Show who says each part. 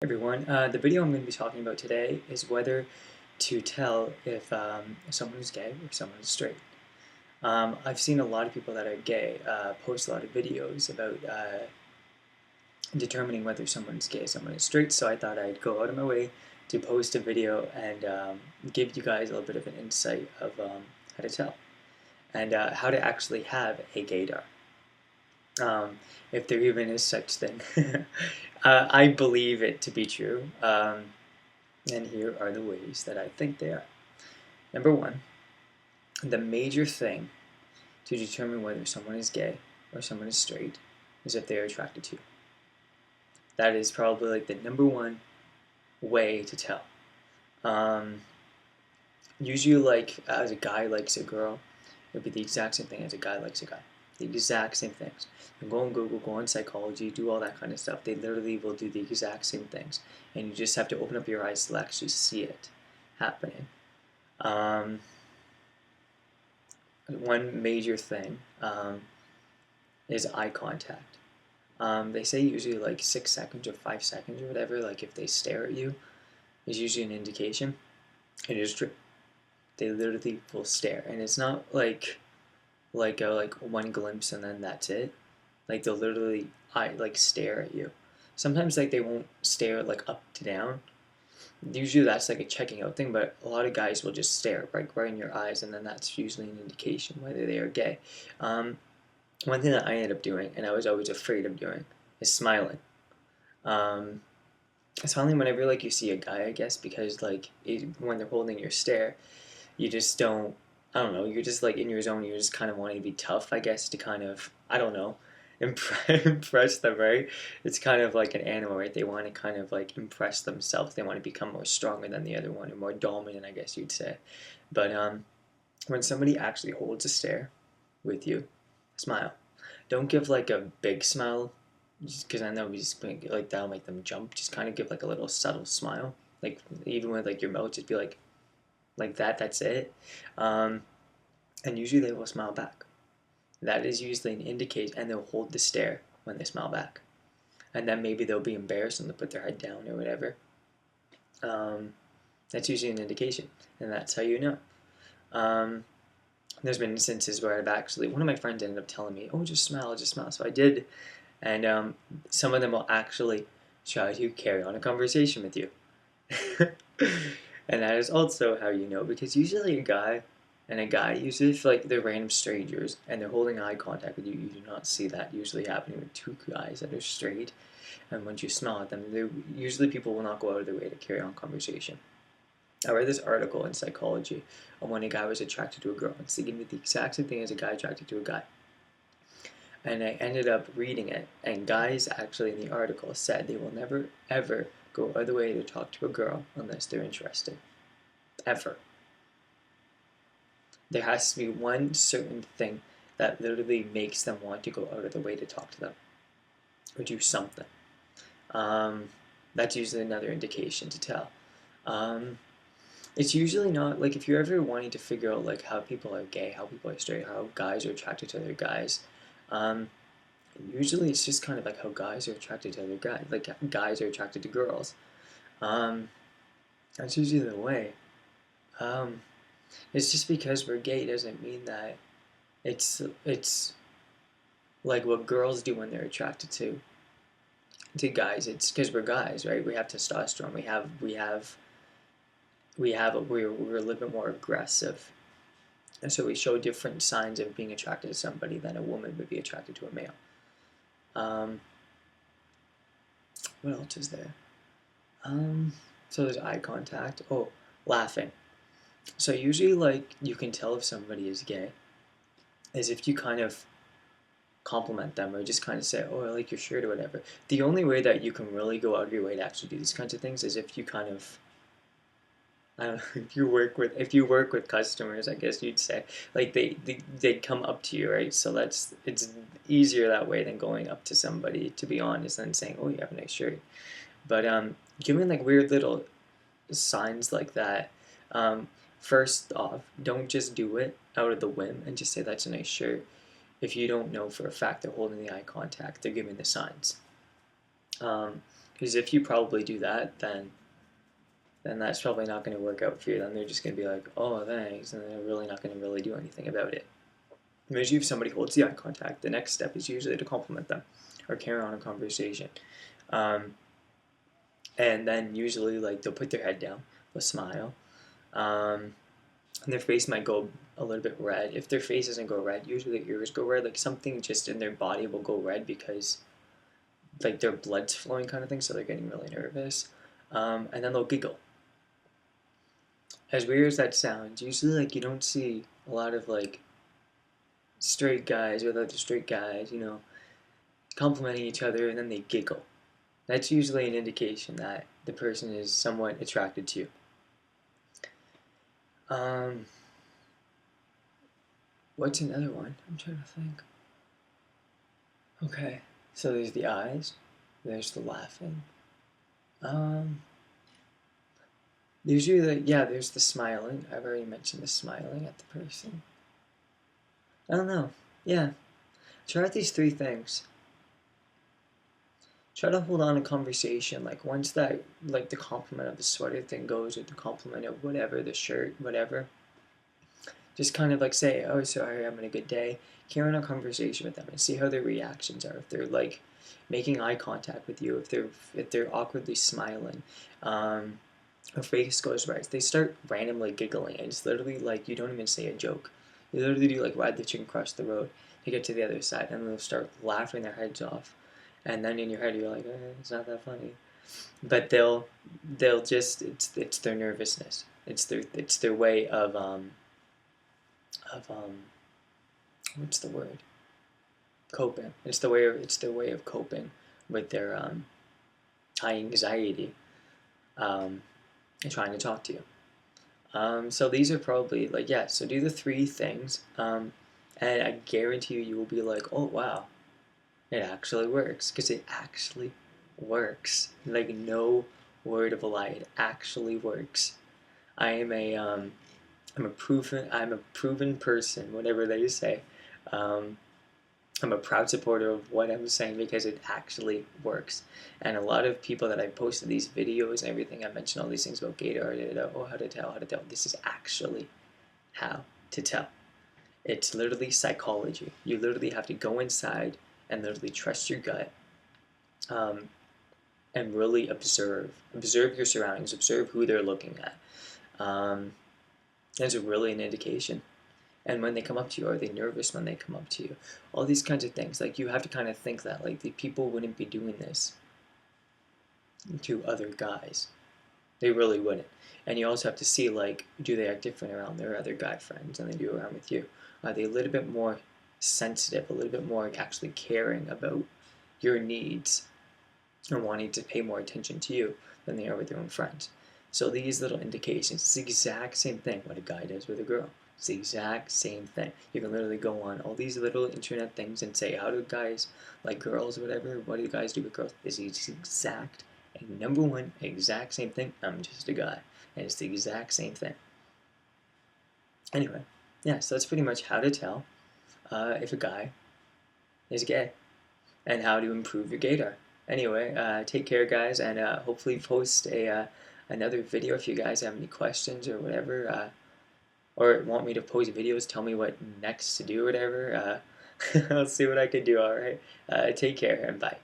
Speaker 1: Everyone, the video I'm going to be talking about today is whether to tell if someone is gay or someone is straight. I've seen a lot of people that are gay post a lot of videos about determining whether someone's gay or someone is straight, so I thought I'd go out of my way to post a video and give you guys a little bit of an insight of how to tell and how to actually have a gaydar. If there even is such thing. I believe it to be true, and here are the ways that I think they are. Number one, the major thing to determine whether someone is gay or someone is straight is if they are attracted to you. That is probably like the number one way to tell. Usually, like as a guy likes a girl, it would be the exact same thing as a guy likes a guy. The exact same things. You can go on Google, go on psychology, do all that kind of stuff. They literally will do the exact same things, and you just have to open up your eyes to actually see it happening. One major thing is eye contact. They say usually like 6 seconds or 5 seconds or whatever, like if they stare at you, is usually an indication. It is true. They literally will stare, and it's not like one glimpse and then that's it. Like they'll literally stare at you. Sometimes like they won't stare like up to down. Usually that's like a checking out thing, but a lot of guys will just stare right in your eyes, and then that's usually an indication whether they are gay. One thing that I ended up doing, and I was always afraid of doing, is smiling. Smiling whenever like you see a guy, I guess, because when they're holding your stare, you just don't, I don't know, you're just like in your zone, you just kind of want to be tough, I guess, to kind of, I don't know, impress them, right? It's kind of like an animal, right? They want to kind of like impress themselves. They want to become more stronger than the other one, or more dominant, I guess you'd say. But when somebody actually holds a stare with you, smile. Don't give like a big smile, just because I know we just like that'll make them jump. Just kind of give like a little subtle smile, like even with like your mouth, just be like that. That's it. And usually they will smile back. That is usually an indication, and they'll hold the stare when they smile back. And then maybe they'll be embarrassed and they'll put their head down or whatever. That's usually an indication, and that's how you know. There's been instances where I've actually, one of my friends ended up telling me, "Oh, just smile, just smile." So I did, and some of them will actually try to carry on a conversation with you. And that is also how you know, because usually a guy, usually if like they're random strangers and they're holding eye contact with you, you do not see that usually happening with two guys that are straight. And once you smile at them, usually people will not go out of their way to carry on conversation. I read this article in psychology on when a guy was attracted to a girl. It's giving me the exact same thing as a guy attracted to a guy. And I ended up reading it, and guys actually in the article said they will never ever go out of the way to talk to a girl unless they're interested. Ever. There has to be one certain thing that literally makes them want to go out of the way to talk to them or do something. That's usually another indication to tell. It's usually not like if you're ever wanting to figure out like how people are gay, how people are straight, how guys are attracted to other guys. Usually it's just kind of like how guys are attracted to other guys, like guys are attracted to girls. That's usually the way. It's just because we're gay doesn't mean that it's like what girls do when they're attracted to guys. It's because we're guys, right? We have testosterone. We're a little bit more aggressive, and so we show different signs of being attracted to somebody than a woman would be attracted to a male. What else is there? So there's eye contact. Oh, laughing. So usually, like, you can tell if somebody is gay is if you kind of compliment them or just kind of say, "Oh, I like your shirt" or whatever. The only way that you can really go out of your way to actually do these kinds of things is if you kind of, I don't know, if you work with customers, I guess you'd say, like they come up to you, right? So it's easier that way than going up to somebody, to be honest, and saying, "Oh, you have a nice shirt." But giving like weird little signs like that. First off, don't just do it out of the whim and just say that's a nice shirt. If you don't know for a fact they're holding the eye contact, they're giving the signs. Because if you probably do that, then that's probably not going to work out for you. Then they're just going to be like, oh, thanks, and they're really not going to really do anything about it. Usually if somebody holds the eye contact, the next step is usually to compliment them or carry on a conversation. Um, and then usually like they'll put their head down, they'll smile, and their face might go a little bit red. If their face doesn't go red, usually their ears go red. Like something just in their body will go red because like their blood's flowing kind of thing, so they're getting really nervous. And then they'll giggle. As weird as that sounds, usually like you don't see a lot of like straight guys with other straight guys, complimenting each other and then they giggle. That's usually an indication that the person is somewhat attracted to you. What's another one? I'm trying to think. Okay, so there's the eyes, there's the laughing. There's usually, yeah, there's the smiling. I've already mentioned the smiling at the person. I don't know. Yeah, try out these 3 things. Try to hold on a conversation. Like once that, like the compliment of the sweater thing goes, or the compliment of whatever, the shirt, whatever, just kind of like say, oh, sorry, I'm having a good day. Carry on a conversation with them and see how their reactions are. If they're like making eye contact with you, if they're awkwardly smiling, her face goes red. They start randomly giggling, and it's literally like you don't even say a joke. You literally do like ride the chicken across the road to get to the other side, and they'll start laughing their heads off. And then in your head you're like, it's not that funny. But they'll just it's their nervousness. It's their way of what's the word? Coping. It's their way of coping with their high anxiety and trying to talk to you. So these are probably like, yeah, so do the 3 things, and I guarantee you will be like, oh wow, it actually works, because it actually works. Like no word of a lie, it actually works. I am I'm a proven person, whatever they say. I'm a proud supporter of what I'm saying because it actually works. And a lot of people that I posted these videos and everything, I mentioned all these things about Gaydar, oh, how to tell. This is actually how to tell. It's literally psychology. You literally have to go inside and literally trust your gut, and really observe your surroundings, observe who they're looking at. That's really an indication. And when they come up to you, are they nervous when they come up to you? All these kinds of things. Like you have to kind of think that like the people wouldn't be doing this to other guys. They really wouldn't. And you also have to see like, do they act different around their other guy friends than they do around with you? Are they a little bit more sensitive, a little bit more actually caring about your needs and wanting to pay more attention to you than they are with their own friends? So these little indications, it's the exact same thing what a guy does with a girl. It's the exact same thing. You can literally go on all these little internet things and say, how do guys like girls or whatever? What do guys do with girls? It's the exact, number one, exact same thing. I'm just a guy. And it's the exact same thing. Anyway, yeah, so that's pretty much how to tell if a guy is gay and how to improve your gaydar. Anyway, take care, guys, and hopefully post another video if you guys have any questions or whatever, or want me to post videos, tell me what next to do or whatever. I'll see what I can do, alright? Take care, and bye.